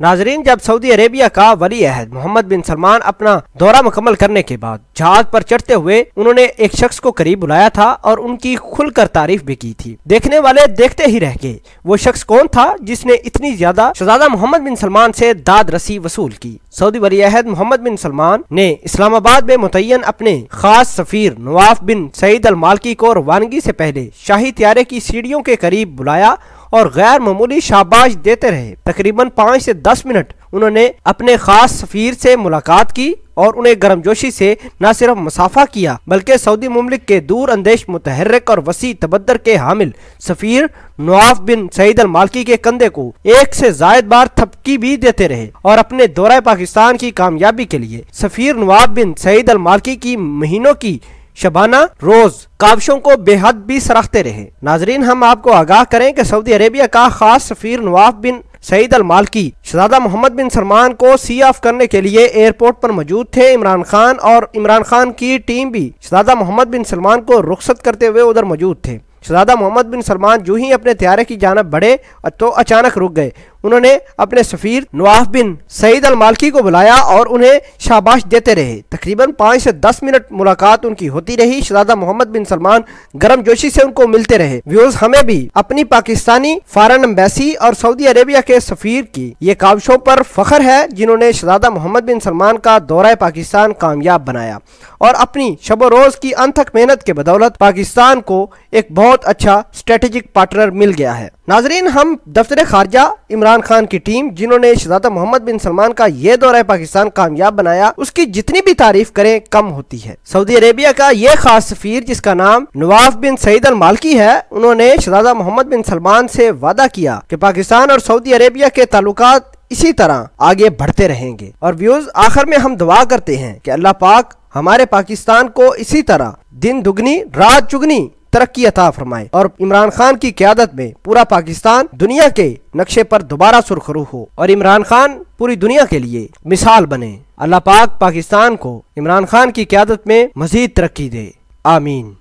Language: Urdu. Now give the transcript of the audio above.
ناظرین، جب سعودی عربیہ کا ولی عہد محمد بن سلمان اپنا دورہ مکمل کرنے کے بعد جہاز پر چڑھتے ہوئے انہوں نے ایک شخص کو قریب بلایا تھا اور ان کی کھل کر تعریف بھی کی تھی۔ دیکھنے والے دیکھتے ہی رہ گئے۔ وہ شخص کون تھا جس نے اتنی زیادہ شہزادہ محمد بن سلمان سے داد رسی وصول کی؟ سعودی ولی عہد محمد بن سلمان نے اسلام آباد میں متعین اپنے خاص سفیر نواف بن سعید المالکی کو روانگی سے پہلے شاہی طیارے کی سیڑھیوں کے قریب بلایا اور غیر معمولی شاباش دیتے رہے۔ تقریباً 5 سے 10 منٹ انہوں نے اپنے خاص سفیر سے ملاقات کی اور انہیں گرمجوشی سے نہ صرف مصافحہ کیا بلکہ سعودی مملک کے دور اندیش متحرک اور وسیع تبدر کے حامل سفیر نواف بن سعید المالکی کے کندھے کو 1 سے زائد بار تھپکی بھی دیتے رہے اور اپنے دورہ پاکستان کی کامیابی کے لیے سفیر نواف بن سعید المالکی کی مہینوں کی شبانہ روز کاوشوں کو بے حد بھی سراہتے رہے۔ ناظرین، ہم آپ کو آگاہ کریں کہ سعودی عربیہ کا خاص سفیر نواف بن سعید المالکی شہزادہ محمد بن سلمان کو سی آف کرنے کے لیے ایئرپورٹ پر موجود تھے۔ عمران خان اور عمران خان کی ٹیم بھی شہزادہ محمد بن سلمان کو رخصت کرتے ہوئے ادھر موجود تھے۔ شہزادہ محمد بن سلمان جو ہی اپنے طیارے کی جانب بڑھے تو اچانک رک گئے۔ انہوں نے اپنے سفیر نواف بن سعید المالکی کو بلایا اور انہیں شاباش دیتے رہے۔ تقریباً 5 سے 10 منٹ ملاقات ان کی ہوتی رہی۔ شہزادہ محمد بن سلمان گرم جوشی سے ان کو ملتے رہے۔ ویوز، ہمیں بھی اپنی پاکستانی فارن ایمبیسی اور سعودی عربیہ کے سفیر کی یہ کاوشوں پر فخر ہے جنہوں نے شہزادہ محمد بن سلمان کا دورہ پاکستان کامیاب بنایا اور اپنی شب و روز کی انتھک محنت کے بدولت پاکستان کو ایک بہت اچھا اسٹریٹجک پارٹنر مل گیا ہے۔ ناظرین، ہم دفتر خارجہ عمران خان کی ٹیم جنہوں نے شہزادہ محمد بن سلمان کا یہ دورہ پاکستان کامیاب بنایا اس کی جتنی بھی تعریف کریں کم ہوتی ہے۔ سعودی عربیہ کا یہ خاص سفیر جس کا نام نواف بن سعید المالکی ہے، انہوں نے شہزادہ محمد بن سلمان سے وعدہ کیا کہ پاکستان اور سعودی عربیہ کے تعلقات اسی طرح آگے بڑھتے رہیں گے۔ اور ویوز، آخر میں ہم دعا کرتے ہیں کہ اللہ پاک ہمارے پاکستان کو اسی طرح دن دگنی رات چگنی ترقی عطا فرمائے اور عمران خان کی قیادت میں پورا پاکستان دنیا کے نقشے پر دوبارہ سرخرو ہو اور عمران خان پوری دنیا کے لیے مثال بنے۔ اللہ پاک پاکستان کو عمران خان کی قیادت میں مزید ترقی دے، آمین۔